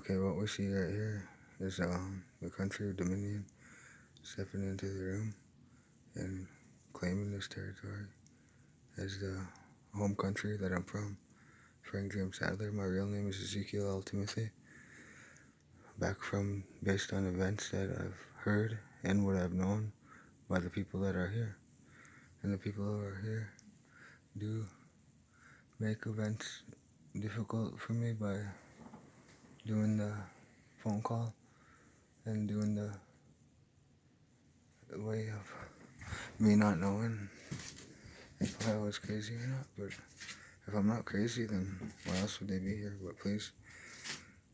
Okay, what we see right here is the country of Dominion stepping into the room and claiming this territory as the home country that I'm from. Frank James Sadler. My real name is Ezekiel L. Timothy. Back from based on events that I've heard and what I've known by the people that are here. And the people who are here do make events difficult for me by doing the phone call and doing the way of me not knowing if I was crazy or not. But if I'm not crazy, then why else would they be here? But please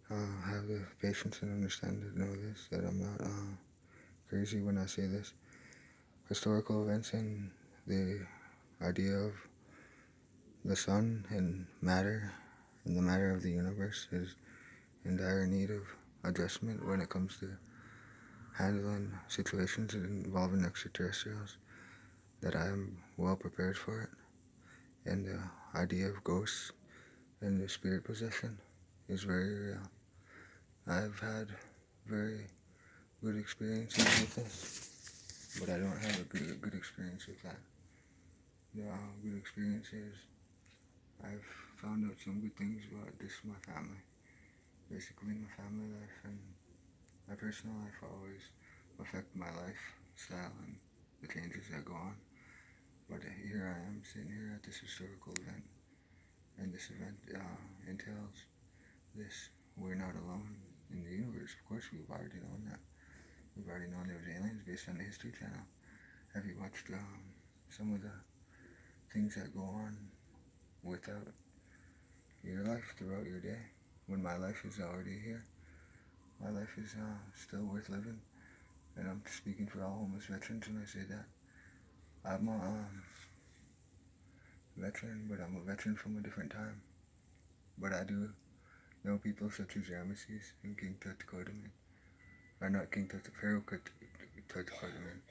have the patience and understand to know this, that I'm not crazy when I say this. Historical events and the idea of the sun and matter and the matter of the universe is in dire need of adjustment when it comes to handling situations involving extraterrestrials, that I am well prepared for it. And the idea of ghosts and the spirit possession is very real. I've had very good experiences with this, but I don't have a good experience with that. The good experience is I've found out some good things about this, my family. Basically, my family life and my personal life always affect my lifestyle and the changes that go on. But here I am sitting here at this historical event, and this event entails this. We're not alone in the universe. Of course, we've already known that. We've already known there was aliens based on the History Channel. Have you watched some of the things that go on without your life throughout your day? When my life is already here, my life is still worth living, and I'm speaking for all homeless veterans when I say that. I'm a veteran, but I'm a veteran from a different time. But I do know people such as Ramesses and King Tutankhamun, or not King Tut, Pharaoh Tutankhamun.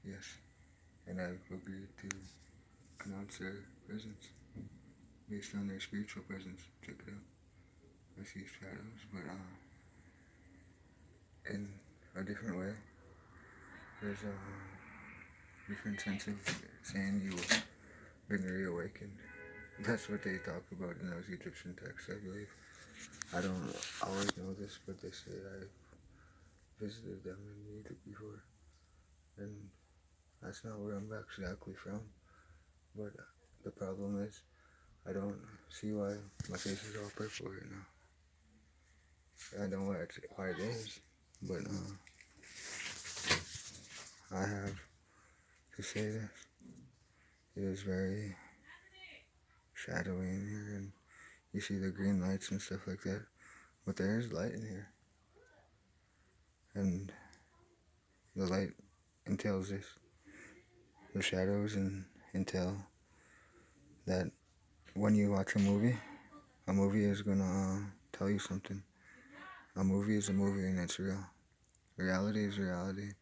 Yes, and I've agreed to pronounce their presence based on their spiritual presence. Check it out. I see shadows, but in a different way. There's a different sense of saying you have been reawakened. That's what they talk about in those Egyptian texts, I believe. I don't always know this, but they say I visited them in Egypt before, and that's not where I'm exactly from. But the problem is, I don't see why my face is all purple right now. I don't know why it is, but I have to say this. It is very shadowy in here, and you see the green lights and stuff like that. But there is light in here, and the light entails this. The shadows and entail that when you watch a movie is gonna tell you something. A movie is a movie and it's real. Reality is reality.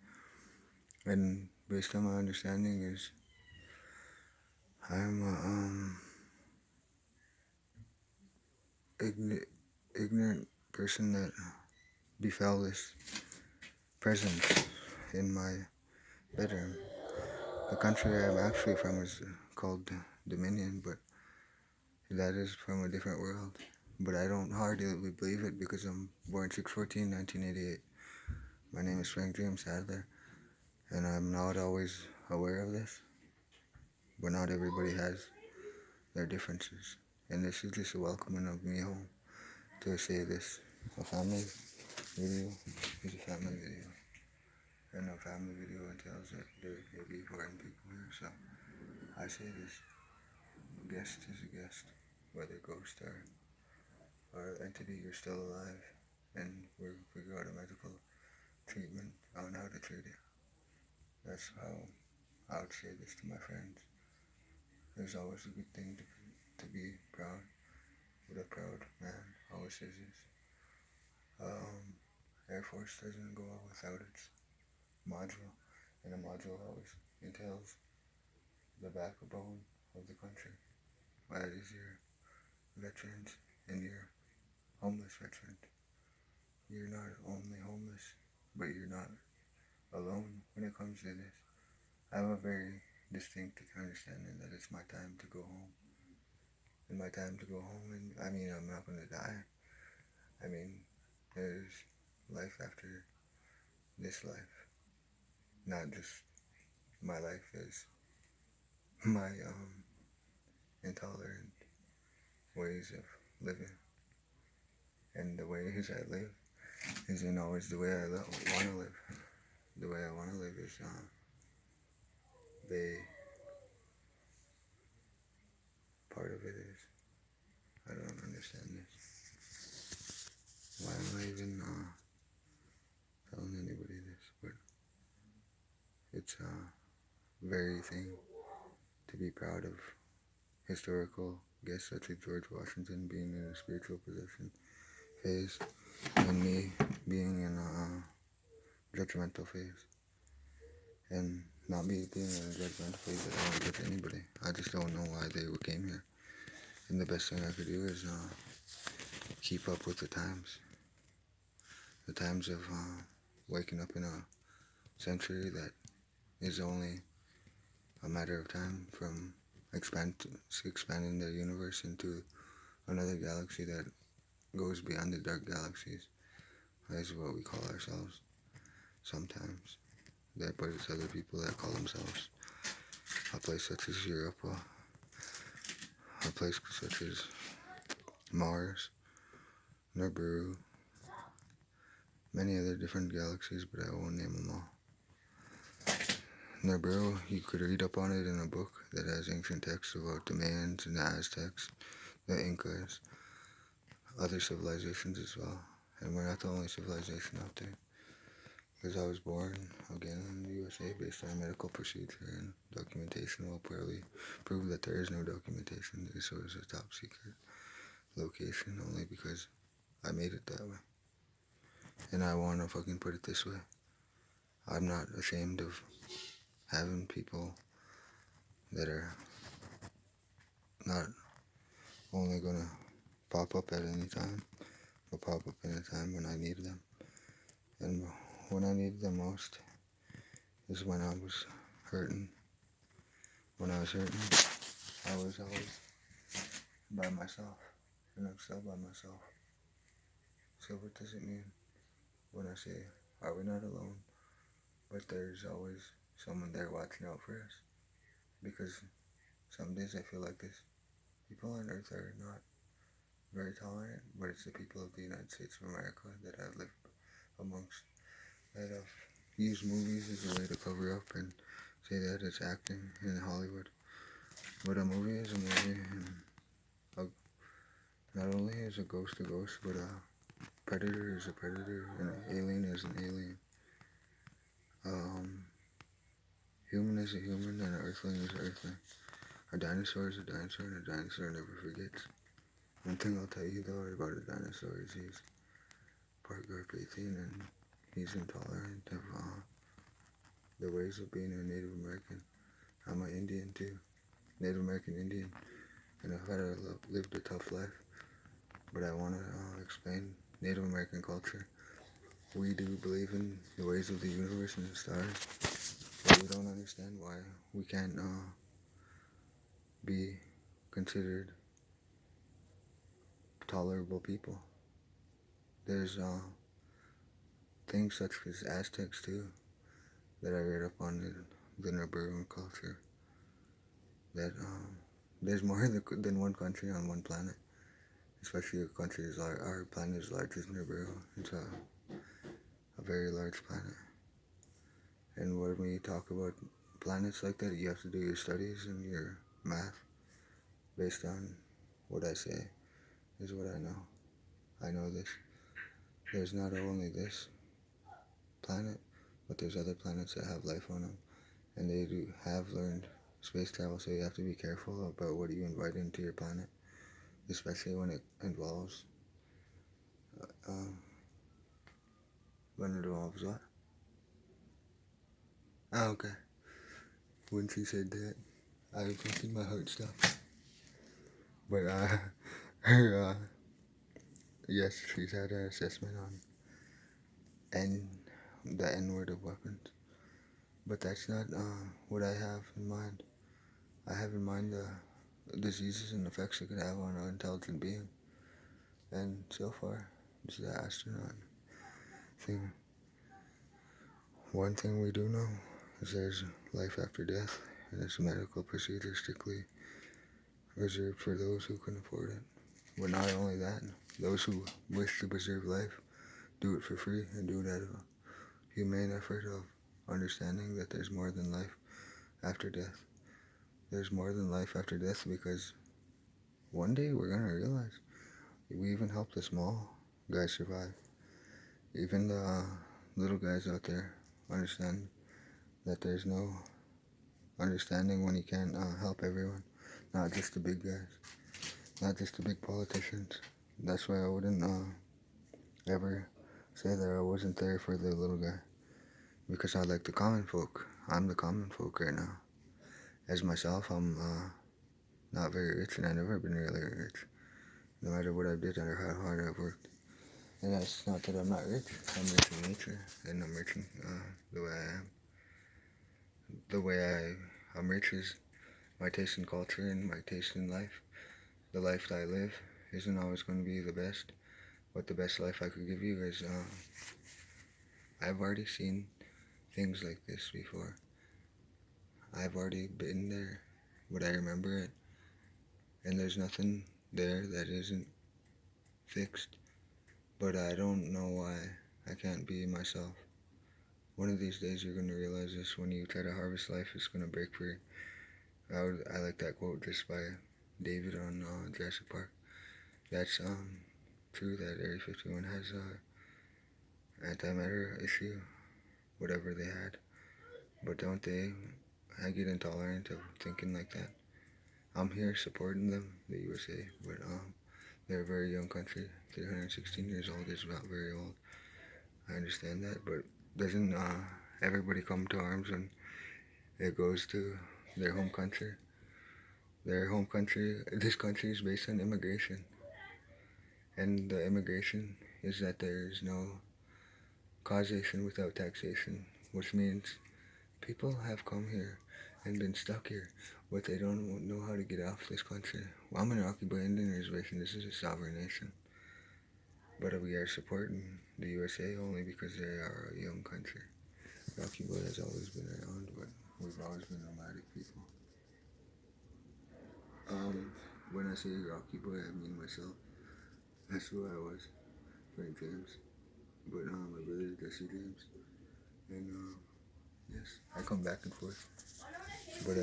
And based on my understanding is I'm a ignorant person that befell this presence in my bedroom. The country I'm actually from is called Dominion, but that is from a different world. But I don't hardly believe it because I'm born 6/14/1988. My name is Frank James Sadler, and I'm not always aware of this. But not everybody has their differences. And this is just a welcoming of me home to say this. A family video is a family video. And a family video entails that there may be foreign people here. So I say this. A guest is a guest. Whether ghost or entity, you're still alive. And we're figuring out a medical treatment on how to treat it. That's how I would say this to my friends. There's always a good thing to be proud. What a proud man always says this. Air Force doesn't go out without its module, and a module always entails the backbone of the country. That is your veterans and your homeless veterans. You're not only homeless, but you're not alone when it comes to this. I have a very distinct understanding that it's my time to go home. And my time to go home, and I mean, I'm not gonna die. I mean, there's life after this life. Not just my life as my intolerant ways of living. And the ways I live isn't always the way I want to live. The way I want to live is they part of it is I don't understand this. Why am I even telling anybody this? But it's a very thing to be proud of. Historical guests such as George Washington being in a spiritual possession phase, and me being in a judgmental phase. And not me being in a judgmental phase that I don't judge anybody. I just don't know why they came here. And the best thing I could do is keep up with the times. The times of waking up in a century that is only a matter of time from expanding the universe into another galaxy that goes beyond the dark galaxies. That is what we call ourselves sometimes. But it's other people that call themselves a place such as Europa, a place such as Mars, Nibiru, many other different galaxies, but I won't name them all. Nibiru, you could read up on it in a book that has ancient texts about the Mayans and the Aztecs, the Incas, other civilizations as well. And we're not the only civilization out there. Because I was born, again, in the USA based on medical procedure, and documentation will probably prove that there is no documentation. This was a top secret location only because I made it that way. And I want to fucking put it this way. I'm not ashamed of having people that are not only gonna pop up at any time, but pop up at a time when I need them. And when I needed them most is when I was hurting. When I was hurting, I was always by myself, and I'm still by myself. So what does it mean when I say, are we not alone? But there's always someone there watching out for us. Because some days I feel like this. People on earth are not very tolerant, but it's the people of the United States of America that I've lived amongst that have used movies as a way to cover up and say that it's acting in Hollywood. But a movie is a movie, and not only is a ghost, but a predator is a predator, and an alien is an alien. Human is a human, and an earthling is an earthling. A dinosaur is a dinosaur, and a dinosaur never forgets. One thing I'll tell you though about a dinosaur is he's part Carpathian, and he's intolerant of the ways of being a Native American. I'm an Indian too, Native American Indian, and I've lived a tough life. But I want to explain Native American culture. We do believe in the ways of the universe and the stars, but we don't understand why we can't be considered tolerable people. There's things such as Aztecs too that I read up on the Nibiruan culture. That there's more than one country on one planet, especially a country as our planet is large as Nibiru. It's a very large planet. And when we talk about planets like that, you have to do your studies and your math based on what I say is what I know. I know this. There's not only this planet, but there's other planets that have life on them, and they have learned space travel, so you have to be careful about what you invite into your planet, especially when it involves what? Oh, okay. When she said that, I was thinking my heart stopped. But her yes, she's had an assessment on N, the N word of weapons. But that's not what I have in mind. I have in mind the diseases and effects it could have on an intelligent being. And so far, it's the astronaut thing. One thing we do know is there's life after death, and it's a medical procedure strictly reserved for those who can afford it. But not only that, those who wish to preserve life do it for free and do it out of a humane effort of understanding that there's more than life after death. There's more than life after death because one day we're going to realize we even helped the small guys survive. Even the little guys out there understand that there's no understanding when you can't help everyone, not just the big guys, not just the big politicians. That's why I wouldn't ever say that I wasn't there for the little guy, because I like the common folk. I'm the common folk right now. As myself, I'm not very rich, and I've never been really rich, no matter what I did or how hard I've worked. And that's not that I'm not rich. I'm rich in nature, and I'm rich in the way I am. The way I'm rich is my taste in culture and my taste in life. The life that I live isn't always going to be the best, but the best life I could give you is I've already seen things like this before. I've already been there, but I remember it, and there's nothing there that isn't fixed, but I don't know why I can't be myself. One of these days you're going to realize this. When you try to harvest life, it's going to break free. I like that quote just by David on Jurassic Park. That's true that Area 51 has a antimatter issue, whatever they had. But don't they get intolerant of thinking like that? I'm here supporting them, the USA, but they're a very young country. 316 years old is not very old. I understand that, but doesn't everybody come to arms when it goes to their home country? Their home country, this country is based on immigration. And the immigration is that there is no causation without taxation, which means people have come here and been stuck here, but they don't know how to get off this country. Well, I'm an occupied Indian reservation. This is a sovereign nation. But we are supporting the USA only because they are a young country. Rocky Boy has always been around, but we've always been nomadic people. When I say Rocky Boy, I mean myself. That's who I was, Frank James. But my brother is Jesse James. And yes, I come back and forth. But